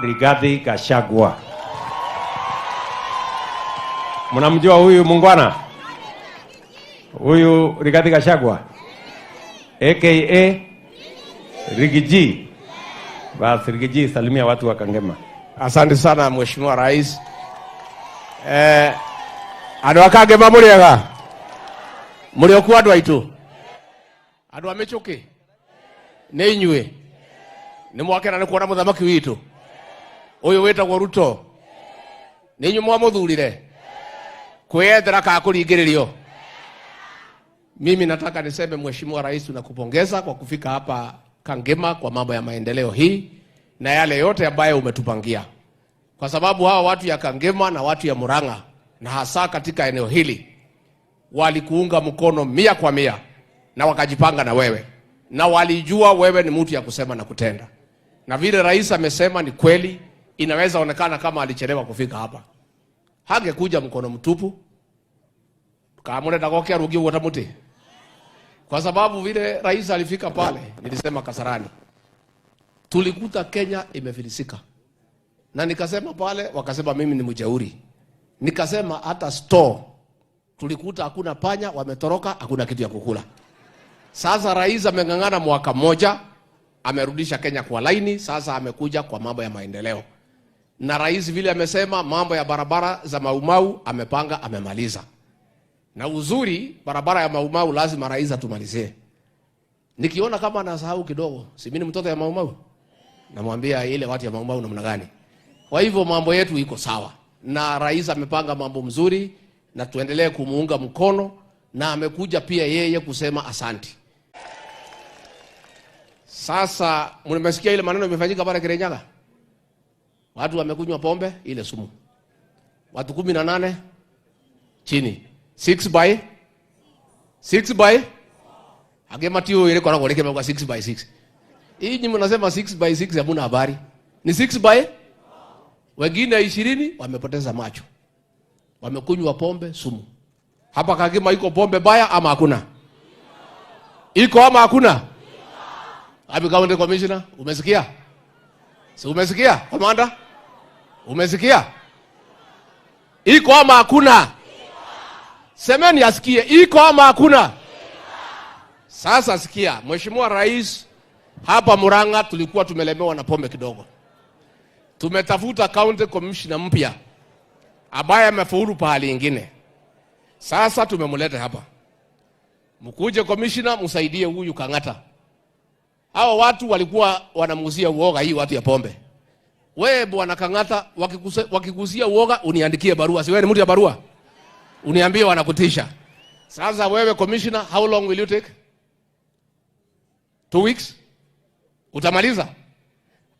Rigathi Gachagua. Mnamjua huyu mungwana? Huyu Rigathi Gachagua aka Rigiji. Basi Rigiji, salimia watu wa Kangema. Asante sana Mheshimiwa Rais. Andu akangema muriega. Muriokuwa andu aitu. Andu amechoke. Ni inyue. Ni mwakena ni kuona muthamaki witu. Uyu wetagwo Ruto. Ni inyu mwamuthurire. Kwethera ka kuringiririo. Mimi nataka niseme Mheshimiwa Rais, tunakupongeza kwa kufika hapa Kangema kwa mambo ya maendeleo hii na yale yote ambayo umetupangia. Kwa sababu hawa watu ya Kangema na watu ya Murang'a na hasa katika eneo hili walikuunga mkono 100% na wakajipanga na wewe. Na walijua wewe ni mtu ya kusema na kutenda. Na vile rais amesema ni kweli, inaweza onekana kama alichelewa kufika hapa. Hangekuja mkono mtupu. Kamune takokea rugi wotamuti. Kwa sababu vile rais alifika pale, nilisema Kasarani, tulikuta Kenya imefilisika. Na nikasema pale, wakasema mimi ni mjeuri. Nikasema hata store tulikuta hakuna panya, wametoroka, hakuna kitu ya kukula. Sasa rais ameng'ang'ana mwaka mmoja, amerudisha Kenya kwa laini, sasa amekuja kwa mambo ya maendeleo. Na rais vile amesema mambo ya barabara za Maumau amepanga, amemaliza. Na uzuri barabara ya Maumau lazima rais atumalizie. Nikiona kama anasahau kidogo, si mimi ni mtoto ya Maumau, namwambia ile watu ya Maumau namna gani. Kwa hivyo mambo yetu iko sawa. Na rais amepanga mambo mzuri na tuendelee kumuunga mkono, na amekuja pia yeye kusema asanti. Sasa mmesikia ile maneno imefanyika pale Kirinyaga. Watu wamekunywa pombe ile sumu. Watu 18 chini. 6 by agematio ile kwa ngoleke kwa 6 by 6. Hii ni mnasema 6 by 6 hamuna habari. Ni 6 by wengine 20 wamepoteza macho. Wamekunywa pombe sumu. Hapa Kagema iko pombe baya ama hakuna? Iko ama hakuna? Happy County Commissioner, umesikia? Si umesikia? Komanda? Umesikia? Iko ama hakuna? Semeni asikie, iko ama hakuna? Sasa sikia, Mheshimiwa Rais, hapa Murang'a tulikuwa tumelemewa na pombe kidogo. Tumetafuta County Commissioner mpya ambaye amefaulu pahali nyingine. Sasa tumemleta hapa. Mkuje commissioner msaidie huyu Kang'ata. Hao watu walikuwa wanamuzia uoga hii watu ya pombe. Wewe bwana Kang'ata, wakikuzia uoga uniandikie barua. Si wewe ni mtu ya barua? Uniambie wanakutisha. Sasa wewe commissioner, how long will you take? 2 weeks? Utamaliza?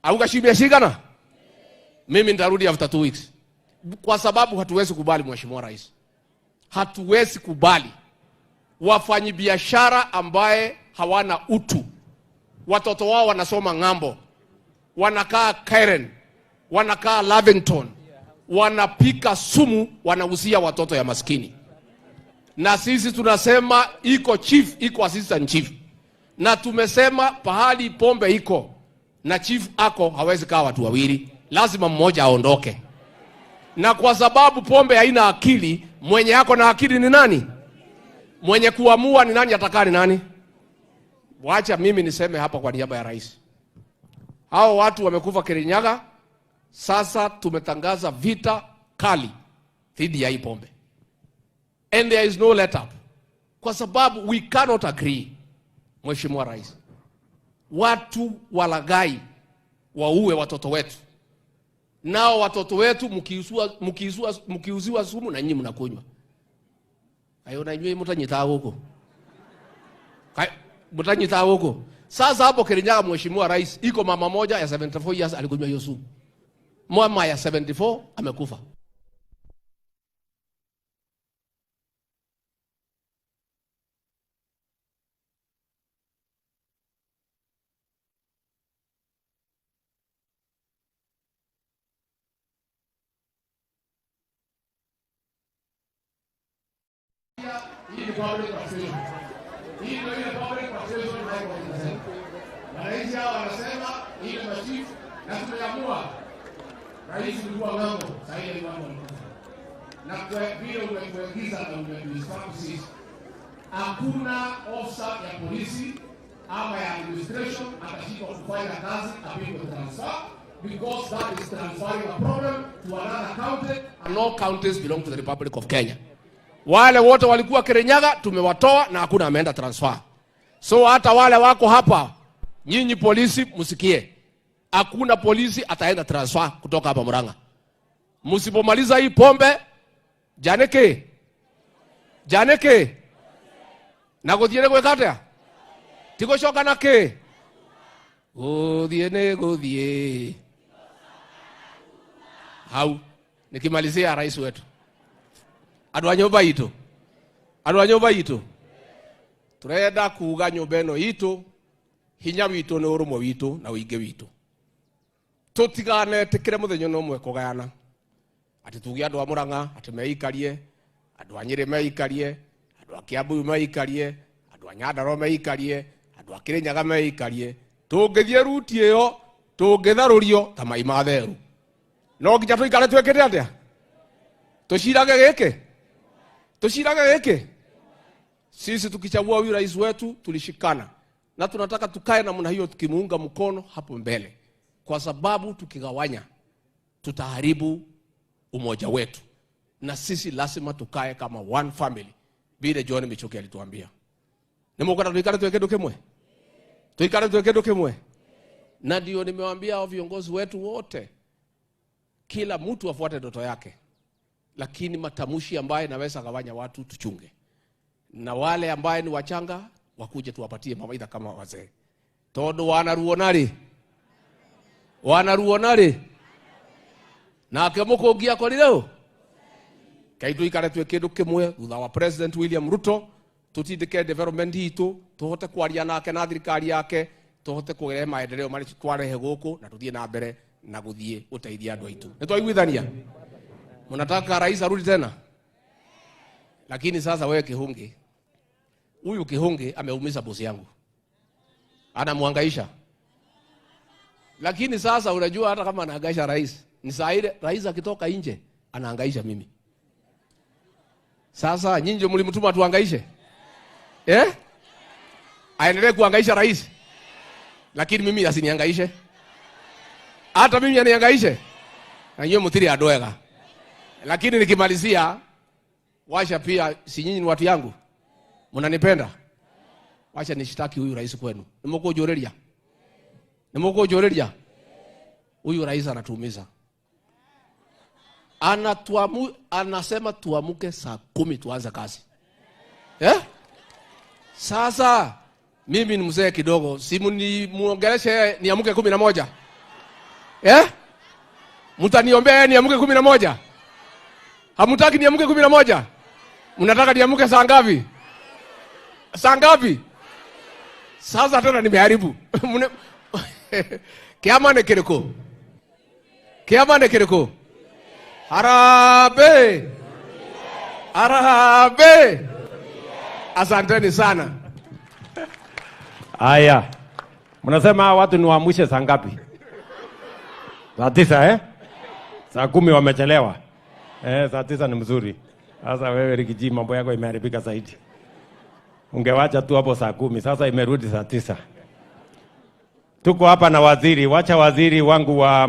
Au kashibia shikana? Mimi nitarudi after 2 weeks. Kwa sababu hatuwezi kubali Mheshimiwa Rais. Hatuwezi kubali wafanyabiashara ambaye hawana utu. Watoto wao wanasoma ng'ambo. Wanakaa Karen, wanakaa Lavington. Wanapika sumu, wanauzia watoto ya maskini. Na sisi tunasema iko chief, iko assistant chief. Na tumesema pahali pombe iko na chief ako hawezi kaa watu wawili. Lazima mmoja aondoke. Na kwa sababu pombe haina akili, mwenye yako na akili ni nani? Mwenye kuamua ni nani atakaa ni nani? Wacha mimi niseme hapa kwa niaba ya rais. Hao watu wamekufa Kirinyaga, sasa tumetangaza vita kali dhidi ya hii pombe. And there is no let up. Kwa sababu we cannot agree, Mheshimiwa Rais. Watu walagai waue watoto wetu. Nao watoto wetu mkiuziwa sumu na nyinyi mnakunywa. Hayo na nyinyi mtanyita huko. Mtanyita huko. Sasa hapo Kirinyaga, Mheshimiwa Rais, iko mama moja ya 74 years alikunywa hiyo sumu. Mama ya 74 amekufa. Hii ni public participation. Hii ndio ile public participation ndio wanasema. Na rais hao wanasema hii ni chief na tumeamua rais ulikuwa ng'ambo, sasa hivi watu walikufa. Na kwa vile umekuingiza na umekuistafu sisi, hakuna ofisa ya polisi ama ya administration atashindwa kufanya kazi apigwe transfer, because that is transferring a problem to another county, and all counties belong to the Republic of Kenya. Wale wote walikuwa Kirinyaga tumewatoa na hakuna ameenda transfer. So hata wale wako hapa, nyinyi polisi msikie, hakuna polisi ataenda transfer kutoka hapa Murang'a. Msipomaliza hii pombe, janeke na guthiene gwekatea tiko shoka nake guthie hau. Nikimalizia rais wetu, andu a nyumba itu turenda kuuga nyumba ino itu hinya witu ni urumwe witu na uingi witu. Tutigane tikire muthenya no mwe kugayana ati tugi andu a Murang'a ati meikarie, andu a Nyeri meikarie, andu a Kiambu meikarie, andu a Nyandarua meikarie, andu a Kirinyaga meikarie. Tungithie ruti iyo tungitharurio ta mai matheru. No nginya tuikare twekete atia tushirage geke. Sisi tukichagua huyu rais wetu tulishikana, na tunataka tukae namna hiyo tukimuunga mkono hapo mbele, kwa sababu tukigawanya tutaharibu umoja wetu, na sisi lazima tukae kama one family vile John Michoki alituambia. Nimokana tuikare tuweke kimwe. Na ndio nimewaambia viongozi wetu wote, kila mtu afuate ndoto yake, lakini matamushi ambaye naweza gawanya watu tuchunge, na wale ambaye ni wachanga wakuje tuwapatie mawaidha kama wazee. Todo wanaruonari na kemoko ngia ko leo kaitu ikare twe kindu kimwe thutha wa President William Ruto, tutindike development hitu, tuhote kwaria nake na thirikari yake, tuhote kugerea maendeleo mari twarehe guku na tuthie na mbere na guthie uteithia andu aitu. Nitwaiguithania mnataka rais arudi tena, lakini sasa wewe Kihungi, huyu Kihungi ameumiza bosi yangu, anamhangaisha. Lakini sasa unajua hata kama anahangaisha rais, ni saa ile rais akitoka nje anahangaisha mimi. Sasa nyinyi mlimtuma tuhangaishe? Aendelee kuhangaisha rais, lakini mimi asinihangaishe. Hata mimi anihangaishe. Na nyinyi mtiri adoega. Lakini nikimalizia, washa pia, si nyinyi ni watu yangu, mnanipenda, washa nishtaki huyu rais kwenu. Nimekujoreria huyu rais anatuumiza. Anasema tuamuke saa 10 tuanze kazi. Sasa mimi ni mzee kidogo, simu ni muongeleshe niamuke 11. Mtaniombea niamuke 11? Hamutaki niamuke 11? Mnataka niamuke saa ngapi? Saa ngapi? Sasa tena nimeharibu. Kiama ne kiriko. Harabe. Asanteni sana. Aya. Mnasema watu ni waamshe saa ngapi? Saa 9 Saa 10 wamechelewa. Saa 9 ni mzuri. Sasa wewe Rigiji, mambo yako imeharibika zaidi. Ungewacha tu hapo saa 10, sasa imerudi saa 9. Tuko hapa na waziri, wacha waziri wangu wa